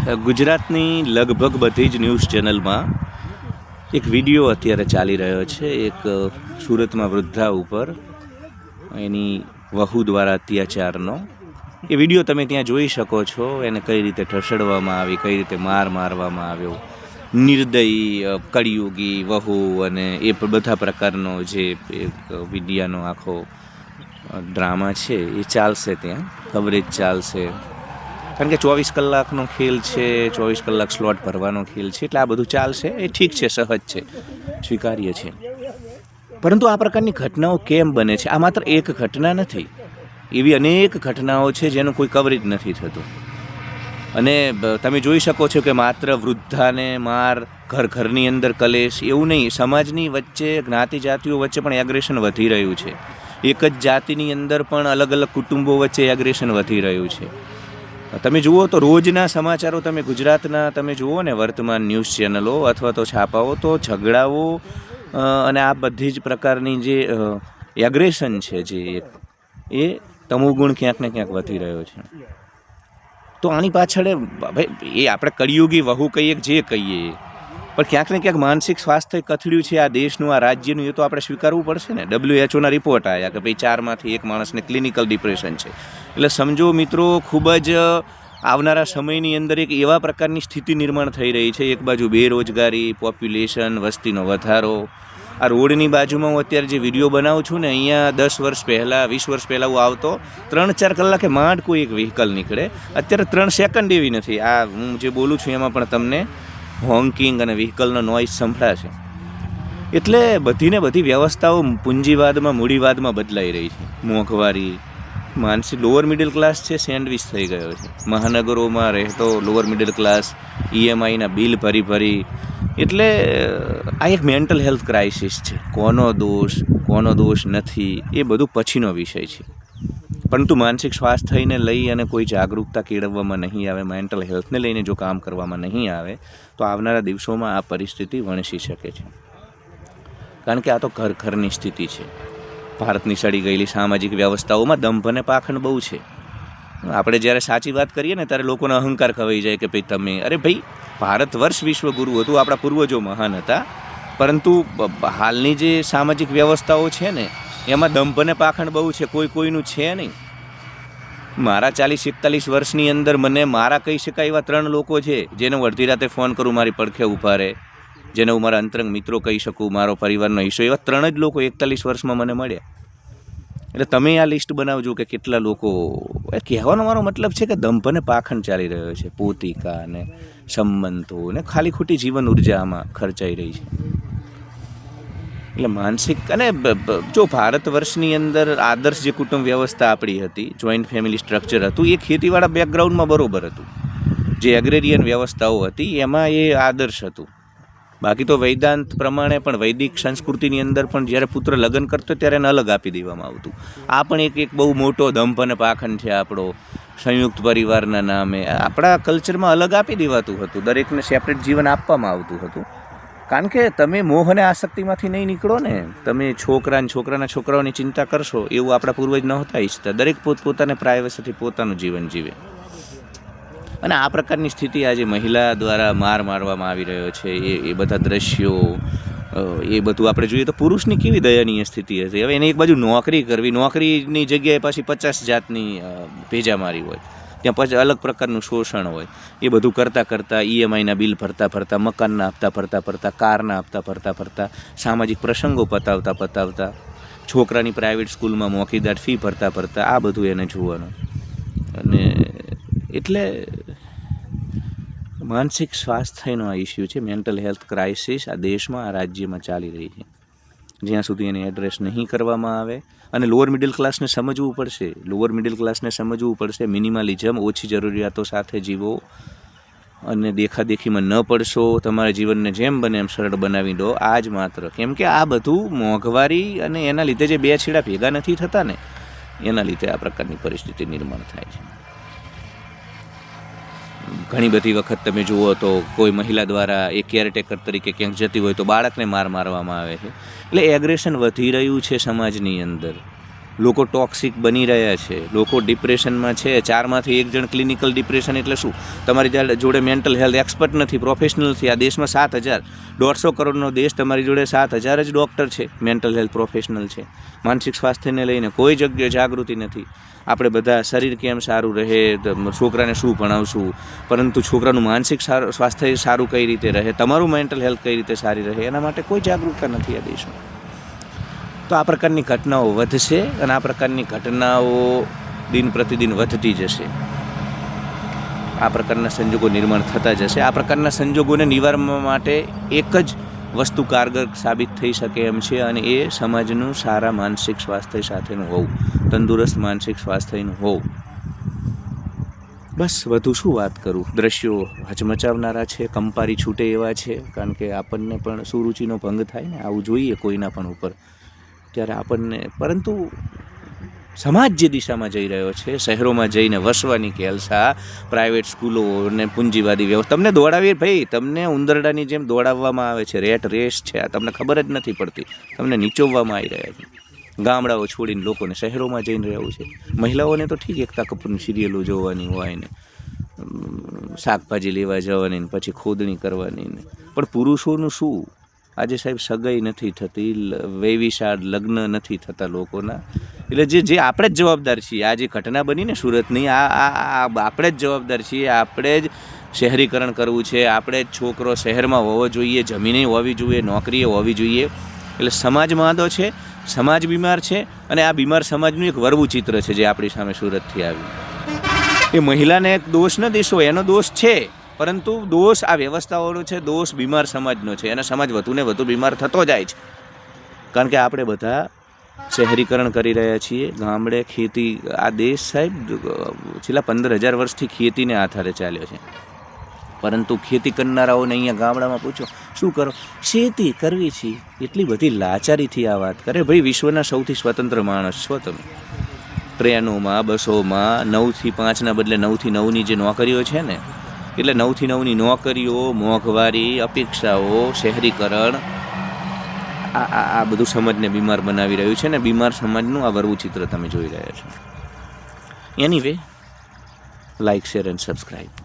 ગુજરાતની લગભગ બધી જ ન્યૂઝ ચેનલમાં એક વિડીયો અત્યારે ચાલી રહ્યો છે. એક સુરતમાં વૃદ્ધા ઉપર એની વહુ દ્વારા અત્યાચારનો એ વિડીયો તમે ત્યાં જોઈ શકો છો. એને કઈ રીતે ઠસડવામાં આવી, કઈ રીતે મારવામાં આવ્યો, નિર્દયી કળિયુગી વહુ અને એ બધા પ્રકારનો જે એક વિડીયાનો આખો ડ્રામા છે એ ચાલશે, ત્યાં કવરેજ ચાલશે. કારણ કે 24 કલાકનો ખેલ છે, 24 કલાક સ્લોટ ભરવાનો ખેલ છે, એટલે આ બધું ચાલશે. એ ઠીક છે, સહજ છે, સ્વીકાર્ય છે. પરંતુ આ પ્રકારની ઘટનાઓ કેમ બને છે? આ માત્ર એક ઘટના નથી, એવી અનેક ઘટનાઓ છે જેનું કોઈ કવરેજ નથી થતું. અને તમે જોઈ શકો છો કે માત્ર વૃદ્ધાને માર, ઘરની અંદર કલેશ, એવું નહીં. સમાજની વચ્ચે, જ્ઞાતિ જાતિઓ વચ્ચે પણ એગ્રેશન વધી રહ્યું છે. એક જ જાતિની અંદર પણ અલગ અલગ કુટુંબો વચ્ચે એગ્રેશન વધી રહ્યું છે. તમે જુઓ તો રોજના સમાચારો, તમે ગુજરાતના તમે જુઓ ને વર્તમાન ન્યૂઝ ચેનલો અથવા તો છાપાઓ, તો ઝઘડાઓ અને આ બધી જ પ્રકારની જે એગ્રેશન છે, જે એ તમોગુણ ક્યાંક ને ક્યાંક વધી રહ્યો છે. તો આની પાછળ ભાઈ એ આપણે કળિયુગી વહુ કહીએ જે કહીએ, પણ ક્યાંક ને ક્યાંક માનસિક સ્વાસ્થ્ય કથળ્યું છે આ દેશનું, આ રાજ્યનું. એ તો આપણે સ્વીકારવું પડશે ને. WHO ના રિપોર્ટ આવ્યા કે ભાઈ 4માંથી 1 માણસને ક્લિનિકલ ડિપ્રેશન છે. એટલે સમજો મિત્રો, ખૂબ જ આવનારા સમયની અંદર એક એવા પ્રકારની સ્થિતિ નિર્માણ થઈ રહી છે. એક બાજુ બેરોજગારી, પોપ્યુલેશન, વસ્તીનો વધારો. આ રોડની બાજુમાં હું અત્યારે જે વિડીયો બનાવું છું ને, અહીંયા 10 વર્ષ પહેલાં, 20 વર્ષ પહેલાં હું આવતો 3-4 કલાકે માંડ કોઈ એક વ્હીકલ નીકળે. અત્યારે 3 સેકન્ડ એવી નથી. આ હું જે બોલું છું એમાં પણ તમને હોંકિંગ અને વ્હીકલનો નોઇઝ સંભળાશે. એટલે બધી વ્યવસ્થાઓ પૂંજીવાદમાં, મૂડીવાદમાં બદલાઈ રહી છે. મોંઘવારી, માનસિક લોઅર મિડલ ક્લાસ છે સેન્ડવિચ થઈ ગયો છે. મહાનગરોમાં રહેતો લોઅર મિડલ ક્લાસ EMIના બિલ ભરી. એટલે આ એક મેન્ટલ હેલ્થ ક્રાઇસિસ છે. કોનો દોષ નથી, એ બધું પછીનો વિષય છે. પરંતુ માનસિક સ્વાસ્થ્યને લઈ અને કોઈ જાગૃતતા કેળવવામાં નહીં આવે, મેન્ટલ હેલ્થને લઈને જો કામ કરવામાં નહીં આવે, તો આવનારા દિવસોમાં આ પરિસ્થિતિ વણસી શકે છે. કારણ કે આ તો ઘરની સ્થિતિ છે. ભારતની સડી ગયેલી સામાજિક વ્યવસ્થાઓમાં દંભ અને પાખંડ બહુ છે. આપણે જ્યારે સાચી વાત કરીએ ને ત્યારે લોકોનો અહંકાર ખવાઈ જાય કે ભાઈ તમે, અરે ભાઈ, ભારત વર્ષ વિશ્વગુરુ હતું, આપણા પૂર્વજો મહાન હતા. પરંતુ હાલની જે સામાજિક વ્યવસ્થાઓ છે ને, એમાં દંભ અને પાખંડ બહુ છે. કોઈનું છે નહીં. મારા 40-41 વર્ષની અંદર મને મારા કહી શકાય એવા 3 લોકો છે જેને હું અડધી રાતે ફોન કરું, મારી પડખે ઊભા રહે, જેને હું મારા અંતરંગ મિત્રો કહી શકું, મારો પરિવારનો હિસ્સો. એવા 3 જ લોકો 41 વર્ષમાં મને મળ્યા. એટલે તમે આ લિસ્ટ બનાવજો કે કેટલા લોકો. કહેવાનો મારો મતલબ છે કે દંભ અને પાખંડ ચાલી રહ્યો છે. પોતિકા અને સંબંધો ને ખાલી ખોટી જીવન ઉર્જા આમાં ખર્ચાઈ રહી છે. એટલે માનસિક, અને જો ભારત વર્ષની અંદર આદર્શ જે કુટુંબ વ્યવસ્થા આપણી હતી, જોઈન્ટ ફેમિલી સ્ટ્રક્ચર હતું, એ ખેતીવાળા બેકગ્રાઉન્ડમાં બરોબર હતું. જે એગ્રેરિયન વ્યવસ્થાઓ હતી એમાં એ આદર્શ હતું. બાકી તો વેદાંત પ્રમાણે પણ, વૈદિક સંસ્કૃતિની અંદર પણ જ્યારે પુત્ર લગ્ન કરતો ત્યારે એને અલગ આપી દેવામાં આવતું. આ પણ એક બહુ મોટો દંભ અને પાખંડ છે આપણો. સંયુક્ત પરિવારના નામે આપણા કલ્ચરમાં અલગ આપી દેવાતું હતું. દરેકને સેપરેટ જીવન આપવામાં આવતું હતું. કારણ કે તમે મોહ અને આસક્તિમાંથી નહીં નીકળો ને, તમે છોકરાના છોકરાઓની ચિંતા કરશો, એવું આપણા પૂર્વજ નહોતા ઈચ્છતા. દરેક પોતપોતાને પ્રાઇવસીથી પોતાનું જીવન જીવે. અને આ પ્રકારની સ્થિતિ આજે મહિલા દ્વારા મારવામાં આવી રહ્યો છે. એ બધા દ્રશ્યો, એ બધું આપણે જોઈએ તો પુરુષની કેવી દયનીય સ્થિતિ હતી. હવે એને એક બાજુ નોકરી કરવી, નોકરીની જગ્યાએ પાછી 50 જાતની ભેજામારી હોય, ત્યાં પછી અલગ પ્રકારનું શોષણ હોય. એ બધું કરતાં EMIના બિલ ભરતા, મકાનના હપ્તા ભરતા, કારના હપ્તા ભરતા, સામાજિક પ્રસંગો પતાવતા, છોકરાની પ્રાઇવેટ સ્કૂલમાં મોંઘીદાર ફી ભરતા, આ બધું એને જોવાનું. અને એટલે માનસિક સ્વાસ્થ્યનો આ ઇસ્યુ છે. મેન્ટલ હેલ્થ ક્રાઇસિસ આ દેશમાં, આ રાજ્યમાં ચાલી રહી છે. જ્યાં સુધી એને એડ્રેસ નહીં કરવામાં આવે, અને લોઅર મિડલ ક્લાસને સમજવું પડશે, મિનિમલિઝમ, ઓછી જરૂરિયાતો સાથે જીવો, અને દેખાદેખીમાં ન પડશો. તમારા જીવનને જેમ બને એમ સરળ બનાવી દો. આ જ માત્ર, કેમ કે આ બધું મોંઘવારી અને એના લીધે જે 2 છેડા ભેગા નથી થતા ને, એના લીધે આ પ્રકારની પરિસ્થિતિ નિર્માણ થાય છે. ઘણી બધી વખત તમે જુઓ તો કોઈ મહિલા દ્વારા એ કેરટેકર તરીકે ક્યાંક જતી હોય તો બાળકને મારવામાં આવે છે. એટલે એગ્રેશન વધી રહ્યું છે સમાજની અંદર. લોકો ટોક્સિક બની રહ્યા છે, લોકો ડિપ્રેશનમાં છે. 4માંથી 1 જણ ક્લિનિકલ ડિપ્રેશન એટલે શું? તમારી જોડે મેન્ટલ હેલ્થ એક્સપર્ટ નથી, પ્રોફેશનલ નથી. આ દેશમાં 7,000, 150 કરોડનો દેશ, તમારી જોડે 7,000 જ ડૉક્ટર છે, મેન્ટલ હેલ્થ પ્રોફેશનલ છે. માનસિક સ્વાસ્થ્યને લઈને કોઈ જગ્યાએ જાગૃતિ નથી. આપણે બધા શરીર કેમ સારું રહે, છોકરાને શું ભણાવશું, પરંતુ છોકરાનું માનસિક સ્વાસ્થ્ય સારું કઈ રીતે રહે, તમારું મેન્ટલ હેલ્થ કઈ રીતે સારી રહે, એના માટે કોઈ જાગૃતતા નથી આ દેશમાં. તો આ પ્રકારની ઘટનાઓ વધશે અને આ પ્રકારની ઘટનાઓ દિન પ્રતિદિન વધતી જશે. આ પ્રકારના સંજોગો નિર્માણ થતા જશે. આ પ્રકારના સંજોગોને નિવારવા માટે એક જ વસ્તુ કારગર સાબિત થઈ શકે એમ છે, અને એ સમાજનું સારા માનસિક સ્વાસ્થ્ય સાથેનું હોવું, તંદુરસ્ત માનસિક સ્વાસ્થ્યનું હોવું. બસ વધુ શું વાત કરું. દ્રશ્યો હચમચાવનારા છે, કંપારી છૂટે એવા છે, કારણ કે આપણને પણ સુરુચિનો ભંગ થાય ને, આવું જોઈએ કોઈના પણ ઉપર, ત્યારે આપણને. પરંતુ સમાજ જે દિશામાં જઈ રહ્યો છે, શહેરોમાં જઈને વસવાની કેલસા, પ્રાઇવેટ સ્કૂલો અને પૂંજીવાદી વ્યવસ્થા, તમને દોડાવી, ભાઈ તમને ઉંદરડાની જેમ દોડાવવામાં આવે છે, રેટ રેસ છે, આ તમને ખબર જ નથી પડતી, તમને નીચોવવામાં આવી રહ્યા છે. ગામડાઓ છોડીને લોકોને શહેરોમાં જઈને રહેવું છે. મહિલાઓને તો ઠીક એકતા કપૂરની સિરિયલો જોવાની હોય ને, શાકભાજી લેવા જવાની ને પછી ખોદણી કરવાની ને, પણ પુરુષોનું શું? આજે સાહેબ સગાઈ નથી થતી, વૈવિશાળ લગ્ન નથી થતા લોકોના. એટલે જે આપણે જ જવાબદાર છીએ. આ જે ઘટના બની ને સુરતની, આ આપણે જ જવાબદાર છીએ. આપણે જ શહેરીકરણ કરવું છે. આપણે જ છોકરો શહેરમાં હોવો જોઈએ, જમીને હોવી જોઈએ, નોકરીએ હોવી જોઈએ. એટલે સમાજ માંદો છે, સમાજ બીમાર છે, અને આ બીમાર સમાજનું એક વરવું ચિત્ર છે જે આપણી સામે સુરતથી આવ્યું. એ મહિલાને એક દોષ ન દેશો, એનો દોષ છે, પરંતુ દોષ આ વ્યવસ્થાઓનો છે, દોષ બીમાર સમાજનો છે, અને સમાજ વધુ ને વધુ બીમાર થતો જાય છે. કારણ કે આપણે બધા શહેરીકરણ કરી રહ્યા છીએ. ગામડે ખેતી, આ દેશ સાહેબ છેલ્લા 15,000 વર્ષથી ખેતીને આધારે ચાલ્યો છે, પરંતુ ખેતી કરનારાઓને અહીંયા ગામડામાં પૂછો શું કરો, ખેતી કરવી છે, એટલી બધી લાચારીથી આ વાત કરે. ભાઈ વિશ્વના સૌથી સ્વતંત્ર માણસ છો તમે. ટ્રેનોમાં, બસોમાં 9 થી 5ના બદલે 9 થી 9ની જે નોકરીઓ છે ને, એટલે 9 થી 9ની નોકરીઓ, મોંઘવારી, અપેક્ષાઓ, શહેરીકરણ, આ બધું સમાજને બીમાર બનાવી રહ્યું છે, ને બીમાર સમાજનું આ વરવું ચિત્ર તમે જોઈ રહ્યા છો. Anyway, like, share and subscribe.